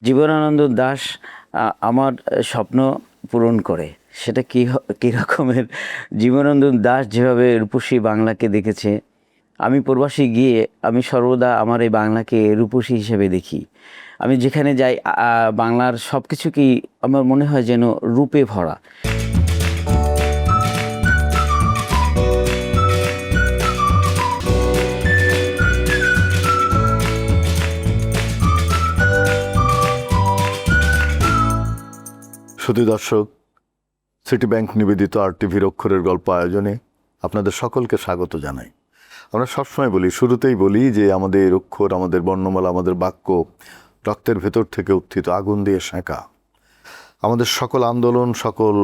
জীবনানন্দ দাশ আমার স্বপ্ন পূরণ করে। সেটা কী রকমের? জীবনানন্দ দাশ যেভাবে রূপসী বাংলাকে দেখেছে, আমি প্রবাসী গিয়ে আমি সর্বদা আমার এই বাংলাকে রূপসী হিসেবে দেখি। আমি যেখানে যাই বাংলার সব কিছুকেই আমার মনে হয় যেন রূপে ভরা। সুধী দর্শক, সিটি ব্যাংক নিবেদিত RTVর অক্ষরের গল্প আয়োজনে আপনাদের সকলকে স্বাগত জানাই। আমরা সবসময় বলি, শুরুতেই বলি যে আমাদের অক্ষর, আমাদের বর্ণমালা, আমাদের বাক্য রক্তের ভেতর থেকে উত্থিত আগুন দিয়ে সেঁকা। আমাদের সকল আন্দোলন, সকল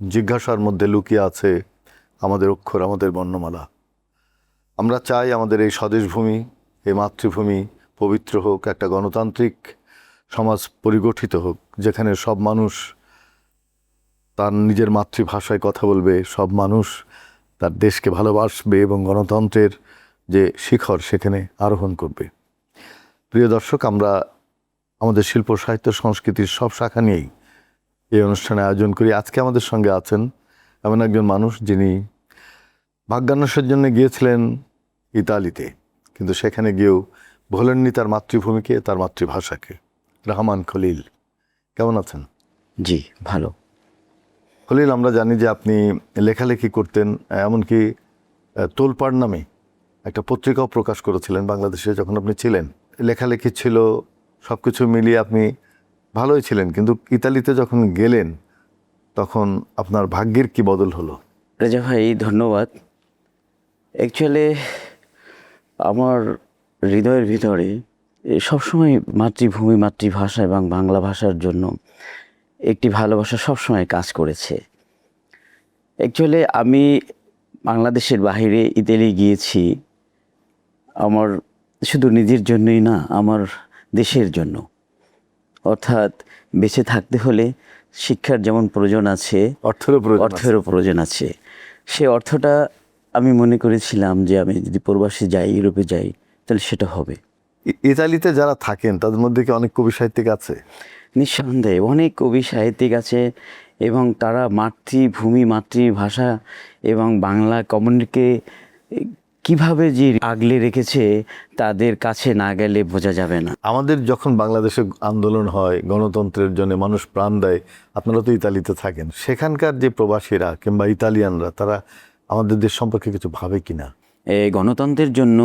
জিজ্ঞাসার মধ্যে লুকিয়ে আছে আমাদের অক্ষর, আমাদের বর্ণমালা। আমরা চাই আমাদের এই স্বদেশভূমি, এই মাতৃভূমি পবিত্র হোক, একটা গণতান্ত্রিক সমাজ পরিগঠিত হোক, যেখানে সব মানুষ তার নিজের মাতৃভাষায় কথা বলবে, সব মানুষ তার দেশকে ভালোবাসবে এবং গণতন্ত্রের যে শিখর সেখানে আরোহণ করবে। প্রিয় দর্শক, আমরা আমাদের শিল্প, সাহিত্য, সংস্কৃতির সব শাখা নিয়েই এই অনুষ্ঠানে আয়োজন করি। আজকে আমাদের সঙ্গে আছেন এমন একজন মানুষ যিনি ভাগ্যান্বেষণের জন্য গিয়েছিলেন ইতালিতে, কিন্তু সেখানে গিয়েও ভোলেননি তার মাতৃভূমিকে, তার মাতৃভাষাকে। রহমান খলিল, কেমন আছেন? জি, ভালো। খলিল, আমরা জানি যে আপনি লেখালেখি করতেন, এমনকি তোলপাড় নামে একটা পত্রিকাও প্রকাশ করেছিলেন বাংলাদেশে যখন আপনি ছিলেন। লেখালেখি ছিল, সব কিছু মিলিয়ে আপনি ভালোই ছিলেন, কিন্তু ইতালিতে যখন গেলেন তখন আপনার ভাগ্যের কি বদল হলো? রেজা ভাই, ধন্যবাদ। অ্যাকচুয়ালি আমার হৃদয়ের ভিতরে সবসময় মাতৃভূমি, মাতৃভাষা এবং বাংলা ভাষার জন্য একটি ভালোবাসা সবসময় কাজ করেছে। অ্যাকচুয়ালি আমি বাংলাদেশের বাইরে ইতালি গিয়েছি আমার শুধু নিজের জন্যই না, আমার দেশের জন্য। অর্থাৎ বেঁচে থাকতে হলে শিক্ষার যেমন প্রয়োজন আছে, অর্থেরও প্রয়োজন আছে। সে অর্থটা আমি মনে করেছিলাম যে আমি যদি প্রবাসী যাই, ইউরোপে যাই, তাহলে সেটা হবে। ইতালিতে যারা থাকেন তাদের মধ্যে কি অনেক কবি সাহিত্যিক আছে? নিঃসন্দেহে অনেক কবি সাহিত্যিক আছে, এবং তারা মাতৃভূমি, মাতৃভাষা এবং বাংলা কমিউনিটিকে কীভাবে যে আগলে রেখেছে, তাদের কাছে না গেলে বোঝা যাবে না। আমাদের যখন বাংলাদেশে আন্দোলন হয়, গণতন্ত্রের জন্য মানুষ প্রাণ দেয়, আপনারা তো ইতালিতে থাকেন, সেখানকার যে প্রবাসীরা কিংবা ইতালিয়ানরা তারা আমাদের দেশ সম্পর্কে কিছু ভাবে কিনা? গণতন্ত্রের জন্য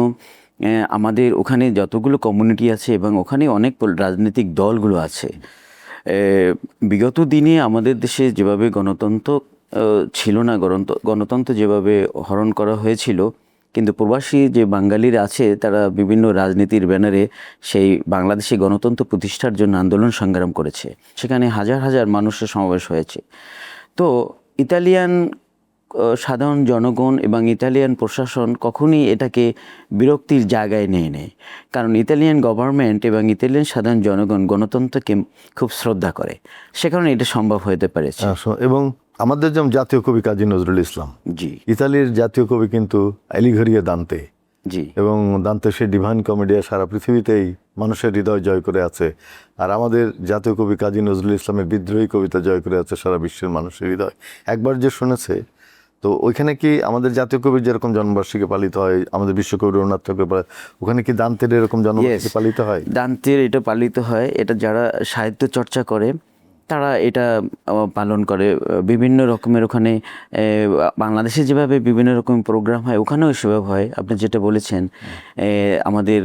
আমাদের ওখানে যতগুলো কমিউনিটি আছে এবং ওখানে অনেক রাজনৈতিক দলগুলো আছে। বিগত দিনে আমাদের দেশে যেভাবে গণতন্ত্র ছিল না, গণতন্ত্র যেভাবে হরণ করা হয়েছিল, কিন্তু প্রবাসী যে বাঙালিরা আছে তারা বিভিন্ন রাজনীতির ব্যানারে সেই বাংলাদেশে গণতন্ত্র প্রতিষ্ঠার জন্য আন্দোলন সংগ্রাম করেছে। সেখানে হাজার হাজার মানুষের সমাবেশ হয়েছে। তো ইতালিয়ান সাধারণ জনগণ এবং ইতালিয়ান প্রশাসন কখনই এটাকে বিরক্তির জায়গায় নিয়ে নেয়, কারণ ইতালিয়ান গভর্নমেন্ট এবং ইতালিয়ান সাধারণ জনগণ গণতন্ত্রকে খুব শ্রদ্ধা করে। সে কারণে এটা সম্ভব হতে পেরেছে। এবং আমাদের যেমন জাতীয় কবি কাজী নজরুল ইসলাম, জি, ইতালির জাতীয় কবি কিন্তু অ্যালিঘরিয়া দান্তে, জি, এবং দান্তে সে ডিভাইন কমেডিয়া সারা পৃথিবীতেই মানুষের হৃদয় জয় করে আছে। আর আমাদের জাতীয় কবি কাজী নজরুল ইসলামের বিদ্রোহী কবিতা জয় করে আছে সারা বিশ্বের মানুষের হৃদয়। একবার যে শুনেছে, তো ওইখানে কি আমাদের জাতীয় কবির যেরকম জন্মবার্ষিকী পালিত হয়, আমাদের বিশ্বকবি রবীন্দ্রনাথ ঠাকুর, ওখানে কি দান্তের এরকম জন্মবার্ষিকী পালিত হয়? দান্তের এটা পালিত হয়। এটা যারা সাহিত্য চর্চা করে তারা এটা পালন করে বিভিন্ন রকমের। ওখানে বাংলাদেশে যেভাবে বিভিন্ন রকম প্রোগ্রাম হয়, ওখানেও সেভাবে হয়। আপনি যেটা বলেছেন, আমাদের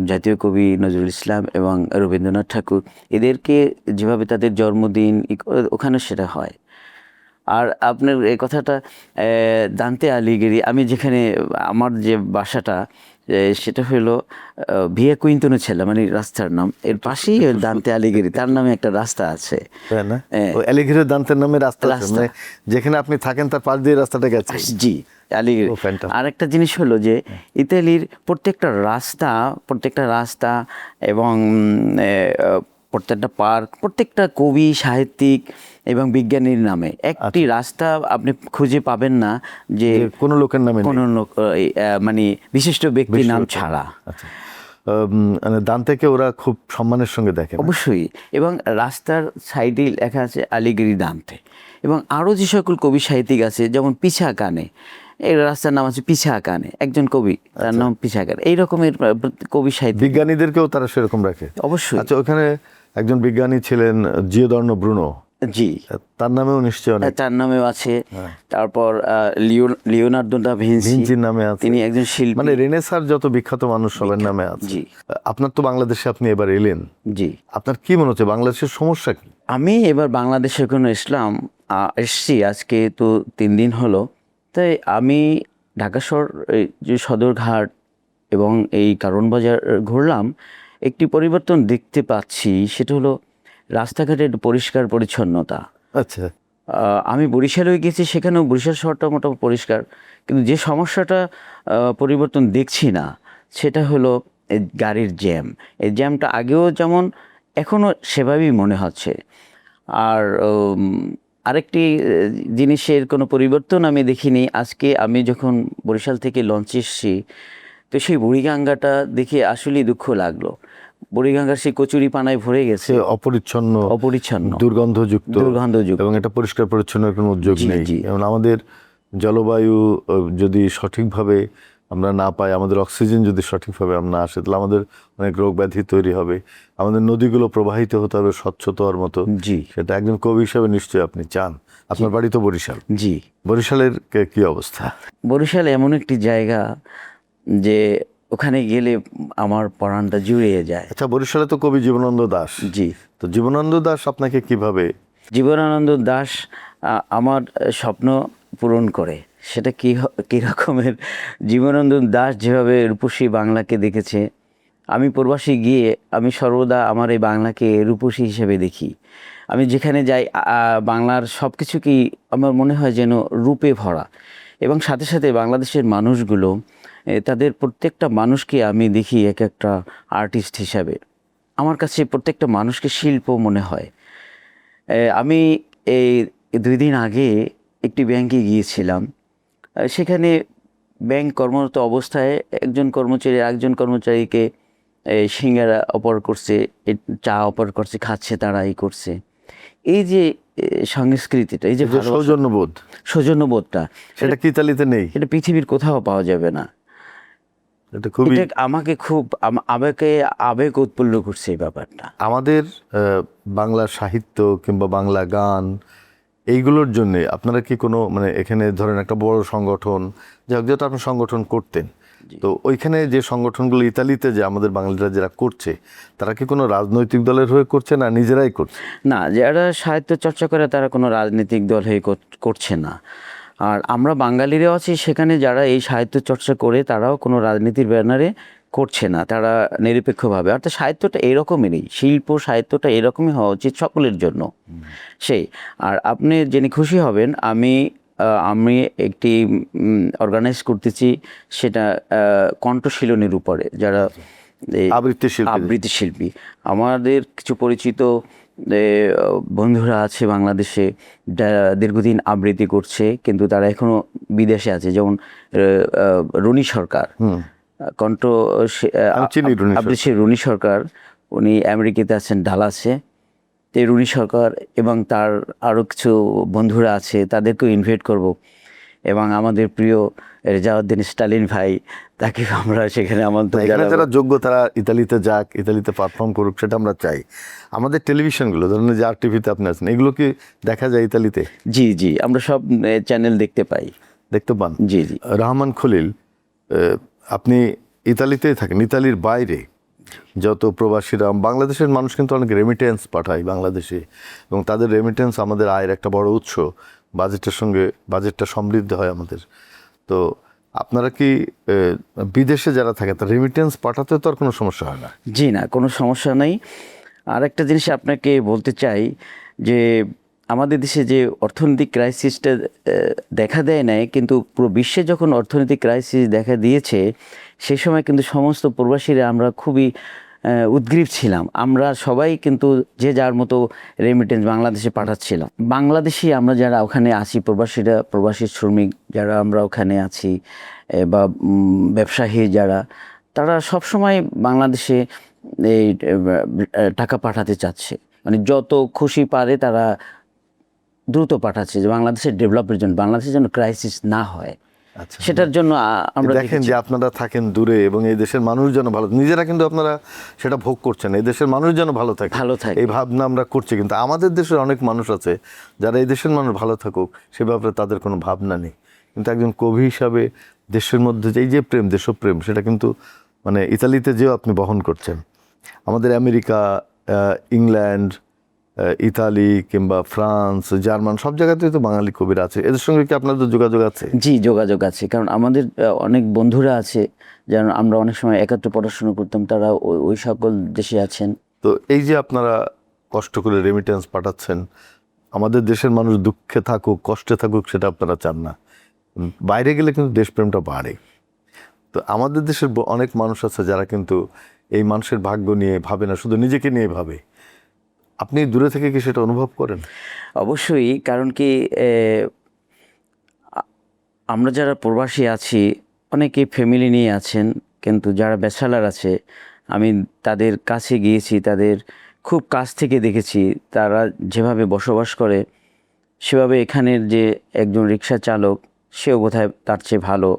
জাতীয় কবি নজরুল ইসলাম এবং রবীন্দ্রনাথ ঠাকুর, এদেরকে যেভাবে তাদের জন্মদিন ওখানে সেটা হয়। আর আপনার এই কথাটা, দান্তে আলিগিরি, আমি যেখানে আমার যে বাসাটা, সেটা হলো ভিয়া কুইন্তোনেছেলা, মানে রাস্তার নাম, এর পাশেই দান্তে আলিগিরি, তার নামে একটা রাস্তা আছে। তাই না? অ্যালিঘরিয়া দান্তের নামে রাস্তা আছে, মানে যেখানে আপনি থাকেন তার পাশ দিয়ে রাস্তাটা গেছে। জি, আলিগিরি। আর একটা জিনিস হলো যে ইতালির প্রত্যেকটা রাস্তা এবং প্রত্যেকটা পার্ক, প্রত্যেকটা কবি, সাহিত্যিক এবং বিজ্ঞানীর নামে। একটি রাস্তা আপনি খুঁজে পাবেন না যে কোনো লোকের নামে, কোনো লোক মানে বিশিষ্ট ব্যক্তির নাম ছাড়া। মানে দান্তেকে ওরা খুব সম্মানের সঙ্গে দেখে না? অবশ্যই। এবং রাস্তার সাইডে লেখা আছে আলিগিরি দান্তে। এবং আরও যে সকল কবি সাহিত্যিক আছে, যেমন পিছা কানে, এই রাস্তার নাম আছে পিছা কানে, একজন কবি, তার নাম পিছা কানে। এই রকমের কবি সাহিত্যিক বিজ্ঞানীদেরকেও তারা সেরকম রাখে? অবশ্যই। আচ্ছা, ওখানে একজন বিজ্ঞানী ছিলেন জিওদর্নো ব্রুনো, জি, তার নামেও নিশ্চয় অনেক, তার নামেও আছে। তারপর লিওনার্দো দা ভিঞ্চি, ভিঞ্চির নামে আছে, তিনি একজন শিল্পী। মানে রেনেসার যত বিখ্যাত মানুষ সবার নামে আছে। জি আপনার তো বাংলাদেশে আপনি এবার এলেন, জি। আপনার কি মনে হচ্ছে বাংলাদেশের সমস্যা কি? আমি এবার বাংলাদেশে কোনো এসছি আজকে তো 3 দিন হলো। তাই আমি ঢাকা শহর এই যে সদরঘাট এবং এই কারণ বাজার ঘুরলাম, একটি পরিবর্তন দেখতে পাচ্ছি, সেটা হলো রাস্তাঘাটের পরিষ্কার পরিচ্ছন্নতা। আচ্ছা, আমি বরিশালেও গেছি, সেখানেও বরিশাল শহরটা মোটামুটি পরিষ্কার, কিন্তু যে সমস্যাটা পরিবর্তন দেখছি না সেটা হলো এই গাড়ির জ্যাম। এই জ্যামটা আগেও যেমন এখনও সেভাবেই মনে হচ্ছে। আর আরেকটি জিনিসের কোনো পরিবর্তন আমি দেখিনি। আজকে আমি যখন বরিশাল থেকে লঞ্চে এসেছি, তো সেই বুড়িগঙ্গাটা দেখে আসলেই দুঃখ লাগলো। বুড়িগঙ্গার সেই কচুরি পানায় ভরে গেছে, সে অপরিচ্ছন্ন, অপরিচ্ছন্ন, দুর্গন্ধযুক্ত, দুর্গন্ধযুক্ত। এবং এটা পরিষ্কার পরিচ্ছন্ন কোনো উদ্যোগ জি, নেই। জি। এবং আমাদের জলবায়ু যদি সঠিকভাবে আমরা না পাই, আমাদের অক্সিজেন যদি সঠিকভাবে আমরা না আসে, তাহলে আমাদের অনেক রোগ ব্যাধি তৈরি হবে। আমাদের নদীগুলো প্রবাহিত হতে হবে স্বচ্ছতার মতো। জি সেটা একজন কবি হিসেবে নিশ্চয়ই আপনি চান। আপনার বাড়ি তো বরিশাল, জি। বরিশালের কি অবস্থা? বরিশাল এমন একটি জায়গা যে ওখানে গেলে আমার পরাণটা জুড়িয়ে যায়। আচ্ছা, বরিশালে তো কবি জীবনানন্দ দাশ। জি। তো জীবনানন্দ দাশ আপনাকে কিভাবে? জীবনানন্দ দাশ আমার স্বপ্ন পূরণ করে। সেটা কী রকমের? জীবনানন্দ দাশ যেভাবে রূপসী বাংলাকে দেখেছে, আমি প্রবাসী গিয়ে আমি সর্বদা আমার এই বাংলাকে রূপসী হিসেবে দেখি। আমি যেখানে যাই বাংলার সব কিছুকেই আমার মনে হয় যেন রূপে ভরা। এবং সাথে সাথে বাংলাদেশের মানুষগুলো, তাদের প্রত্যেকটা মানুষকে আমি দেখি এক একটা আর্টিস্ট হিসাবে। আমার কাছে প্রত্যেকটা মানুষকে শিল্প মনে হয়। আমি এই 2 দিন আগে একটি ব্যাংকে গিয়েছিলাম। সেখানে ব্যাংক কর্মরত অবস্থায় একজন কর্মচারীকে সিঙ্গারা অফার করছে, চা অফার করছে, খাচ্ছে, তারা এই করছে। এই যে সংস্কৃতিটা, এই যে সৌজন্যবোধ, সৌজন্যবোধটা, সেটা কি ইতালিতে নেই? এটা পৃথিবীর কোথাও পাওয়া যাবে না। এটা খুবই, এটা আমাকে খুব আবেগ উৎপন্ন করছে এই ব্যাপারটা। আমাদের বাংলা সাহিত্য কিংবা বাংলা গান, এইগুলোর জন্য আপনারা কি কোনো, মানে এখানে ধরেন একটা বড় সংগঠন, যেহেতু আপনি সংগঠন করতেন, তো ওইখানে যে সংগঠনগুলো ইতালিতে যে আমাদের বাঙালিরা যারা করছে, তারা কি কোনো রাজনৈতিক দলের হয়ে করছে না নিজেরাই করছে? না, যারা সাহিত্য চর্চা করে তারা কোনো রাজনৈতিক দল হয়ে করছে না। আর আমরা বাঙালিরাও আছি সেখানে, যারা এই সাহিত্য চর্চা করে তারাও কোনো রাজনীতির ব্যানারে করছে না, তারা নিরপেক্ষভাবে। অর্থাৎ সাহিত্যটা এরকমই, শিল্প সাহিত্যটা এরকমই হওয়া উচিত সকলের জন্য। সেই, আর আপনি জেনে খুশি হবেন, আমি একটি অর্গানাইজ করতেছি, সেটা কণ্ঠশীলনের উপরে, যারা আবৃত্তি শিল্পী। আমাদের কিছু পরিচিত বন্ধুরা আছে বাংলাদেশে, দীর্ঘদিন আবৃত্তি করছে, কিন্তু তারা এখনো বিদেশে আছে। যেমন রুনি সরকার, কণ্ঠ আবৃত্তি রুনি সরকার, উনি আমেরিকাতে আছেন, ডালাসে। এই রুনি সরকার এবং তার আরও কিছু বন্ধুরা আছে, তাদেরকেও ইনভাইট করব। এবং আমাদের প্রিয় রেজাউদ্দিন স্টালিন ভাই, তাকে আমরা সেখানে আমন্ত্রণ জানাবো। যারা যোগ্য তারা ইতালিতে যাক, ইতালিতে পারফর্ম করুক, সেটা আমরা চাই। আমাদের টেলিভিশনগুলো, ধরুন যে RTV-তে আপনি আছেন, এগুলো কি দেখা যায় ইতালিতে? জি জি, আমরা সব চ্যানেল দেখতে পান। জি জি। রহমান খলিল, আপনি ইতালিতেই থাকেন, ইতালির বাইরে যত প্রবাসীরা, বাংলাদেশের মানুষ কিন্তু অনেক রেমিটেন্স পাঠায় বাংলাদেশে, এবং তাদের রেমিটেন্স আমাদের আয়ের একটা বড় উৎস। বাজেটটা সমৃদ্ধ হয় আমাদের। তো আপনারা কি বিদেশে যারা থাকে, তার রেমিটেন্স পাঠাতে তো আর কোনো সমস্যা হয় না? জি না, কোনো সমস্যা নেই। আর একটা জিনিস আপনাকে বলতে চাই, যে আমাদের দেশে যে অর্থনৈতিক ক্রাইসিসটা দেখা দেয় নাই, কিন্তু পুরো বিশ্বে যখন অর্থনৈতিক ক্রাইসিস দেখা দিয়েছে, সেই সময় কিন্তু সমস্ত প্রবাসীরা আমরা খুবই উদ্গ্রীব ছিলাম। আমরা সবাই কিন্তু যে যার মতো রেমিটেন্স বাংলাদেশে পাঠাচ্ছিলাম। বাংলাদেশি আমরা যারা ওখানে আছি, প্রবাসী শ্রমিক যারা আমরা ওখানে আছি, বা ব্যবসায়ী যারা, তারা সবসময় বাংলাদেশে এই টাকা পাঠাতে চাচ্ছে, মানে যত খুশি পারে তারা দ্রুত পাঠাচ্ছে, যে বাংলাদেশের ডেভেলপের জন্য, বাংলাদেশের জন্য ক্রাইসিস না হয় আচ্ছা, সেটার জন্য আমরা দেখেন যে আপনারা থাকেন দূরে এবং এই দেশের মানুষ যেন ভালো, নিজেরা কিন্তু আপনারা সেটা ভোগ করছেন, এই দেশের মানুষ যেন ভালো থাকে এই ভাবনা আমরা করছি। কিন্তু আমাদের দেশের অনেক মানুষ আছে যারা এই দেশের মানুষ ভালো থাকুক সে ব্যাপারে তাদের কোনো ভাবনা নেই। কিন্তু একজন কবি হিসাবে দেশের মধ্যে যে এই যে প্রেম, দেশপ্রেম, সেটা কিন্তু মানে ইতালিতে যেও আপনি বহন করছেন। আমাদের আমেরিকা, ইংল্যান্ড, ইতালি কিংবা ফ্রান্স, জার্মান, সব জায়গাতেই তো বাঙালি কবিরা আছে। এদের সঙ্গে কি আপনাদের যোগাযোগ আছে? জি, যোগাযোগ আছে, কারণ আমাদের অনেক বন্ধুরা আছে, যেমন আমরা অনেক সময় একত্র পড়াশোনা করতাম, তারা ওই সকল দেশে আছেন। তো এই যে আপনারা কষ্ট করে রেমিটেন্স পাঠাচ্ছেন, আমাদের দেশের মানুষ দুঃখে থাকুক, কষ্টে থাকুক, সেটা আপনারা চান না। বাইরে গেলে কিন্তু দেশপ্রেমটা বাড়ে। তো আমাদের দেশের অনেক মানুষ আছে যারা কিন্তু এই মানুষের ভাগ্য নিয়ে ভাবে না, শুধু নিজেকে নিয়ে ভাবে। আপনি দূরে থেকে কি সেটা অনুভব করেন? অবশ্যই, কারণ কি আমরা যারা প্রবাসী আছি অনেকে ফ্যামিলি নিয়ে আছেন, কিন্তু যারা ব্যাচেলার আছে আমি তাদের কাছে গিয়েছি, তাদের খুব কাছ থেকে দেখেছি তারা যেভাবে বসবাস করে সেভাবে এখানের যে একজন রিক্সা চালক সেও বোধহয় তার চেয়ে ভালো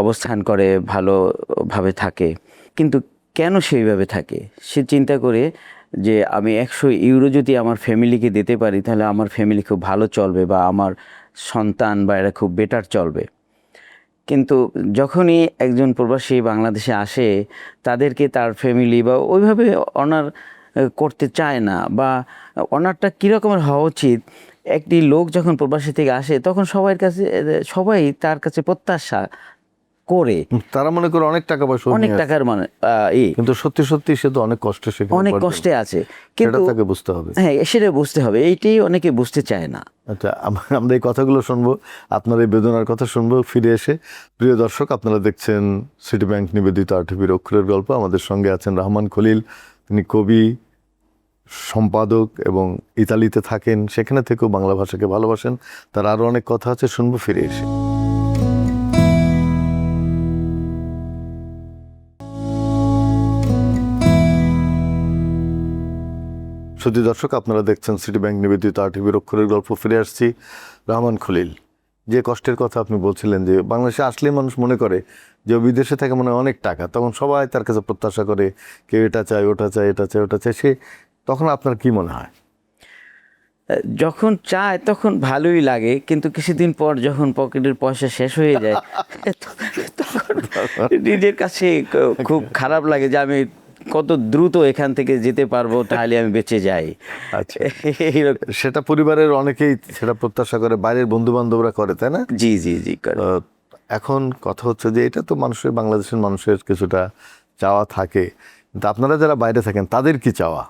অবস্থান করে, ভালোভাবে থাকে। কিন্তু কেন সেইভাবে থাকে সে চিন্তা করে যে আমি 100 ইউরো যদি আমার ফ্যামিলিকে দিতে পারি তাহলে আমার ফ্যামিলি খুব ভালো চলবে, বা আমার সন্তান বা এরা খুব বেটার চলবে। কিন্তু যখনই একজন প্রবাসী বাংলাদেশে আসে তাদেরকে তার ফ্যামিলি বা ওইভাবে অনার করতে চায় না, বা অনারটা কীরকমের হওয়া উচিত। একটি লোক যখন প্রবাসী থেকে আসে তখন সবাই তার কাছে প্রত্যাশা করে, তারা মনে করে অনেক টাকা পয়সা, অনেক টাকার মানে কিন্তু সত্যি সত্যি সে তো অনেক কষ্টে, অনেক কষ্টে আছে, কিন্তু তাকে বুঝতে হবে। হ্যাঁ, সেটা বুঝতে হবে, এইটাই অনেকে বুঝতে চায় না। আচ্ছা, আমরা এই কথাগুলো শুনবো, আপনার এই বেদনার কথা শুনবো ফিরে এসে। প্রিয় দর্শক, আপনারা দেখছেন সিটি ব্যাংক নিবেদিত আরটিভির অক্ষরের গল্প। আমাদের সঙ্গে আছেন রহমান খলিল। তিনি কবি, সম্পাদক এবং ইতালিতে থাকেন, সেখানে থেকেও বাংলা ভাষাকে ভালোবাসেন। তার আরও অনেক কথা আছে, শুনবো ফিরে এসে। সুধী দর্শক, আপনারা দেখছেন সিটি ব্যাংক নিবেদিত আরটিভির অক্ষরের গল্প। ফিরে আসছি। রহমান খলিল, যে কষ্টের কথা আপনি বলছিলেন যে বাংলাদেশে আসলে মানুষ মনে করে যে বিদেশে থাকে মনে হয় অনেক টাকা, তখন সবাই তার কাছে প্রত্যাশা করে, কেউ এটা চায়, ওটা চায়, এটা চায়, ওটা চায়। সে তখন আপনার কি মনে হয়? যখন চায় তখন ভালোই লাগে, কিন্তু কিছুদিন পর যখন পকেটের পয়সা শেষ হয়ে যায় তখন নিজের কাছে খুব খারাপ লাগে যে আমি কত দ্রুত এখান থেকে যেতে পারবো, তাহলে আমি বেঁচে যাই। আচ্ছা, সেটা পরিবারের অনেকেই সেটা প্রত্যাশা করে, বাইরের বন্ধু বান্ধবরা করে, তাই না? জি জি জি। এখন কথা হচ্ছে যে এটা তো মানুষের, বাংলাদেশের মানুষের কিছুটা চাওয়া থাকে, কিন্তু আপনারা যারা বাইরে থাকেন তাদের কি চাওয়া?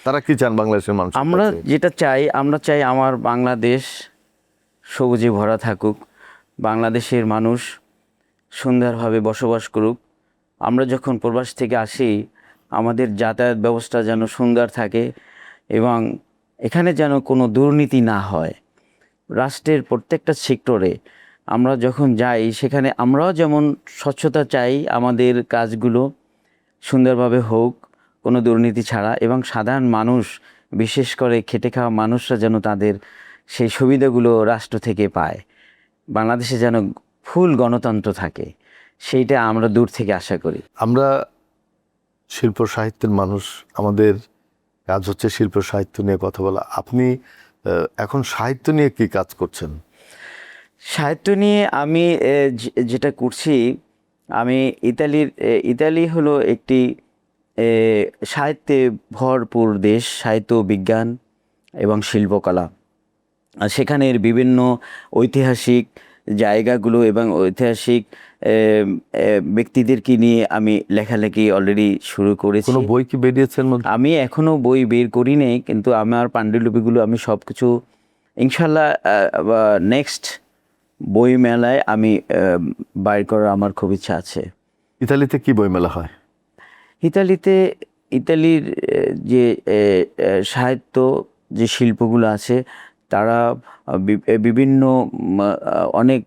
তারা কি চান বাংলাদেশের মানুষ? আমরা যেটা চাই, আমরা চাই আমার বাংলাদেশ সবুজে ভরা থাকুক, বাংলাদেশের মানুষ সুন্দরভাবে বসবাস করুক। আমরা যখন প্রবাস থেকে আসি আমাদের যাতায়াত ব্যবস্থা যেন সুন্দর থাকে, এবং এখানে যেন কোনো দুর্নীতি না হয়। রাষ্ট্রের প্রত্যেকটা সেক্টরে আমরা যখন যাই সেখানে আমরাও যেমন স্বচ্ছতা চাই, আমাদের কাজগুলো সুন্দরভাবে হোক, কোনো দুর্নীতি ছাড়া, এবং সাধারণ মানুষ, বিশেষ করে খেটে খাওয়া মানুষরা যেন তাদের সেই সুবিধাগুলো রাষ্ট্র থেকে পায়। বাংলাদেশে যেন ফুল গণতন্ত্র থাকে, সেইটা আমরা দূর থেকে আশা করি। আমরা শিল্প সাহিত্যের মানুষ, আমাদের কাজ হচ্ছে শিল্প সাহিত্য নিয়ে কথা বলা। আপনি এখন সাহিত্য নিয়ে কি কাজ করছেন? সাহিত্য নিয়ে আমি যেটা করছি, আমি ইতালি হলো একটি সাহিত্যে ভরপুর দেশ, সাহিত্য, বিজ্ঞান এবং শিল্পকলা। সেখানের বিভিন্ন ঐতিহাসিক জায়গাগুলো এবং ঐতিহাসিক ব্যক্তিদেরকে নিয়ে আমি লেখালেখি অলরেডি শুরু করেছি। কোনো বই কি বেরিয়েছেন? আমি এখনও বই বের করি নাই, কিন্তু আমার পাণ্ডুলিপিগুলো আমি সব কিছু ইনশাল্লাহ নেক্সট বই মেলায় আমি বাইর করার আমার খুব ইচ্ছা আছে। ইতালিতে কি বই মেলা হয়? ইতালির যে সাহিত্য, যে শিল্পগুলো আছে, তারা বিভিন্ন অনেক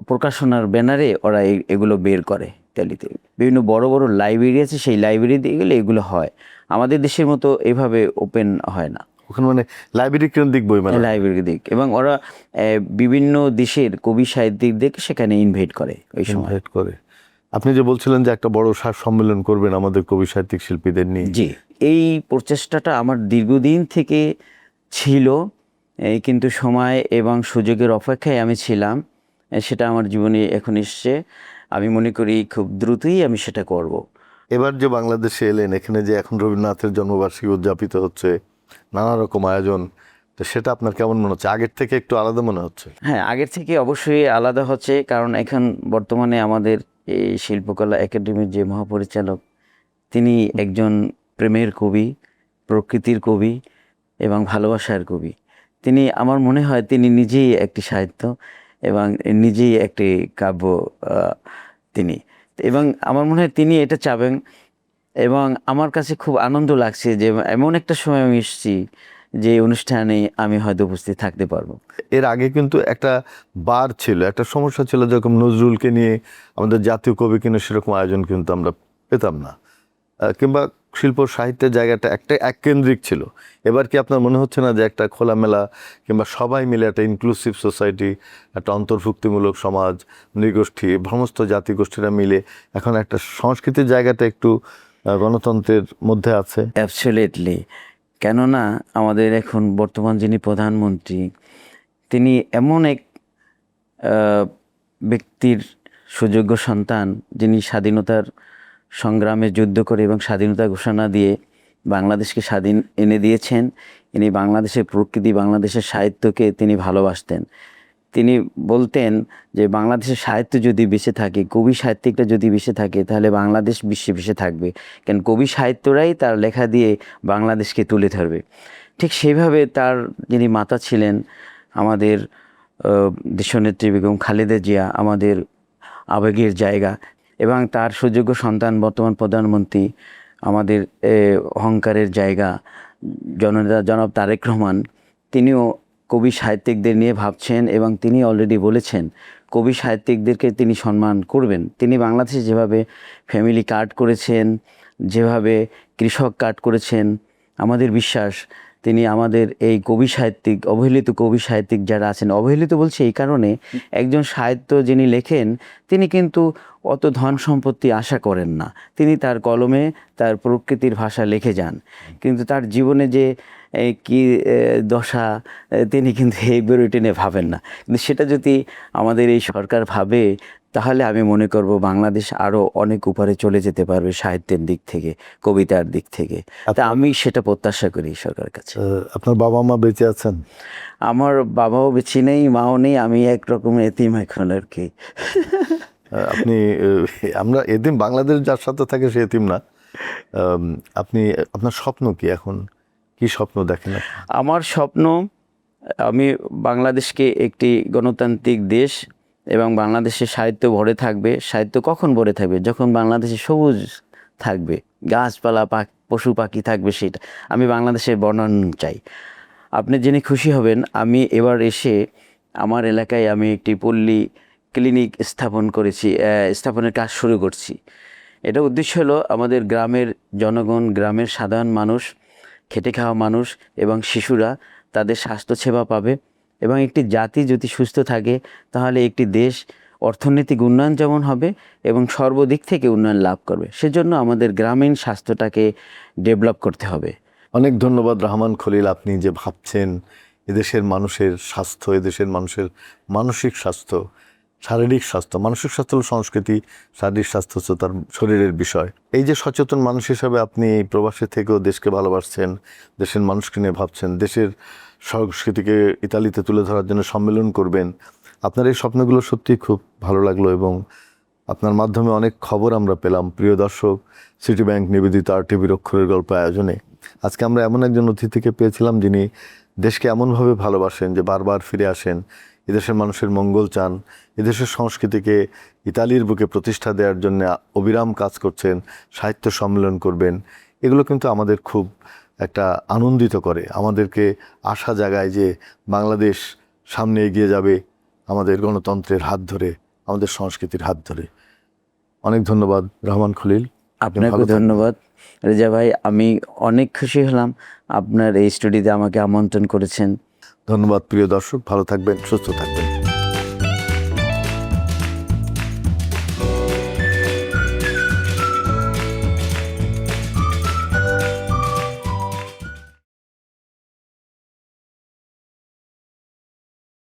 প্রকাশনার ব্যানারে ওরা এগুলো বের করে ইতালিতে। বিভিন্ন বড় বড় লাইব্রেরি আছে, সেই লাইব্রেরি দিয়ে গেলে এগুলো হয়। আমাদের দেশের মতো এভাবে ওপেন হয় না, ওখানে মানে লাইব্রেরি কেন্দ্রিক বইমেলা। লাইব্রেরি দিক, এবং ওরা বিভিন্ন দেশের কবি সাহিত্যিকদেরকে সেখানে ইনভাইট করে ওই সময়। ইনভাইট করে। আপনি যে বলছিলেন যে একটা বড় সম্মেলন করবেন আমাদের কবি সাহিত্যিক শিল্পীদের নিয়ে। জি, এই প্রচেষ্টাটা আমার দীর্ঘদিন থেকে ছিল, কিন্তু সময় এবং সুযোগের অপেক্ষায় আমি ছিলাম। সেটা আমার জীবনে এখন এসছে। আমি মনে করি খুব দ্রুতই আমি সেটা করব। এবার যে বাংলাদেশে এলেন, এখানে যে এখন রবীন্দ্রনাথের জন্মবার্ষিকী উদযাপিত হচ্ছে, নানা রকম আয়োজন, তো সেটা আপনার কেমন মনে হচ্ছে? আগের থেকে একটু আলাদা মনে হচ্ছে? হ্যাঁ, আগের থেকে অবশ্যই আলাদা হচ্ছে, কারণ এখন বর্তমানে আমাদের এই শিল্পকলা একাডেমির যে মহাপরিচালক, তিনি একজন প্রেমের কবি, প্রকৃতির কবি এবং ভালোবাসার কবি। তিনি, আমার মনে হয় তিনি নিজেই একটি সাহিত্য এবং নিজেই একটি কাব্য, তিনি, এবং আমার মনে হয় তিনি এটা চাবেন। এবং আমার কাছে খুব আনন্দ লাগছে যে এমন একটা সময় আমি এসেছি যে অনুষ্ঠানে আমি হয়তো উপস্থিত থাকতে পারবো। এর আগে কিন্তু একটা বার ছিল, একটা সমস্যা ছিল, যেরকম নজরুলকে নিয়ে আমাদের জাতীয় কবিকে নিয়ে সেরকম আয়োজন কিন্তু আমরা পেতাম না, কিংবা শিল্প সাহিত্যের জায়গাটা একটা এককেন্দ্রিক ছিল। এবার কি আপনার মনে হচ্ছে না যে একটা খোলামেলা কিংবা সবাই মিলে একটা ইনক্লুসিভ সোসাইটি, একটা অন্তর্ভুক্তিমূলক সমাজ, নৃগোষ্ঠী, সমস্ত জাতিগোষ্ঠীরা মিলে এখন একটা সংস্কৃতির জায়গাটা একটু গণতন্ত্রের মধ্যে আছে? অ্যাবসলিউটলি। কেননা আমাদের এখন বর্তমান যিনি প্রধানমন্ত্রী, তিনি এমন এক ব্যক্তির সুযোগ্য সন্তান, যিনি স্বাধীনতার সংগ্রামে যুদ্ধ করে এবং স্বাধীনতা ঘোষণা দিয়ে বাংলাদেশকে স্বাধীন এনে দিয়েছেন। ইনি বাংলাদেশের প্রকৃতি, বাংলাদেশের সাহিত্যকে তিনি ভালোবাসতেন। তিনি বলতেন যে বাংলাদেশের সাহিত্য যদি বেঁচে থাকে, কবি সাহিত্যিকরা যদি বেঁচে থাকে, তাহলে বাংলাদেশ বিশ্বে বেঁচে থাকবে, কেন কবি সাহিত্যরাই তার লেখা দিয়ে বাংলাদেশকে তুলে ধরবে। ঠিক সেইভাবে তার যিনি মাতা ছিলেন, আমাদের দেশনেত্রী বেগম খালেদা জিয়া, আমাদের আবেগের জায়গা, এবং তার সুযোগ্য সন্তান বর্তমান প্রধানমন্ত্রী, আমাদের অহংকারের জায়গা জননেতা জনাব তারেক রহমান, তিনিও কবি সাহিত্যিকদের নিয়ে ভাবছেন এবং তিনি অলরেডি বলেছেন কবি সাহিত্যিকদেরকে তিনি সম্মান করবেন। তিনি বাংলাদেশে যেভাবে ফ্যামিলি কার্ড করেছেন, যেভাবে কৃষক কার্ড করেছেন, আমাদের বিশ্বাস তিনি আমাদের এই কবি সাহিত্যিক, অবহেলিত কবি সাহিত্যিক যারা আছেন, অবহেলিত বলছি এই কারণে, একজন সাহিত্য যিনি লেখেন তিনি কিন্তু অত ধন সম্পত্তি আশা করেন না। তিনি তার কলমে তার প্রকৃতির ভাষা লিখে যান, কিন্তু তার জীবনে যে কি দশা, তিনি কিন্তু এই বিষয়টি নিয়ে ভাবেন না। কিন্তু সেটা যদি আমাদের এই সরকার ভাবে, তাহলে আমি মনে করব বাংলাদেশ আরও অনেক উপরে চলে যেতে পারবে সাহিত্যের দিক থেকে, কবিতার দিক থেকে। তা আমি সেটা প্রত্যাশা করি সরকারের কাছে। আপনার বাবা মা বেঁচে আছেন? আমার বাবাও বেঁচে নেই, মাও নেই, আমি একরকম এতিম এখন আর কি। আপনি আমরা এতিম, বাংলাদেশ যার সাথে থাকে সে এতিম না। আপনি, আপনার স্বপ্ন কি এখন? কি স্বপ্ন দেখেন? আমার স্বপ্ন, আমি বাংলাদেশকে একটি গণতান্ত্রিক দেশ, এবং বাংলাদেশে সাহিত্য ভরে থাকবে। সাহিত্য কখন ভরে থাকবে? যখন বাংলাদেশে সবুজ থাকবে, গাছপালা, পশু পাখি থাকবে, সেটা আমি বাংলাদেশের বর্ণন চাই। আপনি জেনে খুশি হবেন, আমি এবার এসে আমার এলাকায় আমি একটি পল্লী ক্লিনিক স্থাপনের কাজ শুরু করছি। এটা উদ্দেশ্য হলো আমাদের গ্রামের জনগণ, গ্রামের সাধারণ মানুষ, খেটে খাওয়া মানুষ এবং শিশুরা তাদের স্বাস্থ্যসেবা পাবে, এবং একটি জাতি যদি সুস্থ থাকে তাহলে একটি দেশ অর্থনৈতিক উন্নয়ন যেমন হবে এবং সর্বদিক থেকে উন্নয়ন লাভ করবে। সেজন্য আমাদের গ্রামীণ স্বাস্থ্যটাকে ডেভেলপ করতে হবে। অনেক ধন্যবাদ রহমান খলিল, আপনি যে ভাবছেন এদেশের মানুষের স্বাস্থ্য, এদেশের মানুষের মানসিক স্বাস্থ্য, শারীরিক স্বাস্থ্য। মানসিক স্বাস্থ্য হল সংস্কৃতি, শারীরিক স্বাস্থ্য হচ্ছে তার শরীরের বিষয়। এই যে সচেতন মানুষ হিসাবে আপনি প্রবাসী থেকেও দেশকে ভালোবাসছেন, দেশের মানুষকে নিয়ে ভাবছেন, দেশের সংস্কৃতিকে ইতালিতে তুলে ধরার জন্য সম্মেলন করবেন, আপনার এই স্বপ্নগুলো সত্যিই খুব ভালো লাগলো এবং আপনার মাধ্যমে অনেক খবর আমরা পেলাম। প্রিয় দর্শক, সিটি ব্যাংক নিবেদিত RTVর অক্ষরের গল্প আয়োজনে আজকে আমরা এমন একজন অতিথিকে পেয়েছিলাম যিনি দেশকে এমনভাবে ভালোবাসেন যে বারবার ফিরে আসেন, এদেশের মানুষের মঙ্গল চান, এদেশের সংস্কৃতিকে ইতালির বুকে প্রতিষ্ঠা দেওয়ার জন্য অবিরাম কাজ করছেন, সাহিত্য সম্মেলন করবেন। এগুলো কিন্তু আমাদের খুব একটা আনন্দিত করে, আমাদেরকে আশা জাগায় যে বাংলাদেশ সামনে এগিয়ে যাবে আমাদের গণতন্ত্রের হাত ধরে, আমাদের সংস্কৃতির হাত ধরে। অনেক ধন্যবাদ রহমান খলিল। আপনাকে ভালো থাকবেন। ধন্যবাদ রেজা ভাই, আমি অনেক খুশি হলাম আপনার এই স্টুডিওতে আমাকে আমন্ত্রণ করেছেন। ধন্যবাদ প্রিয় দর্শক, ভালো থাকবেন, সুস্থ থাকবেন।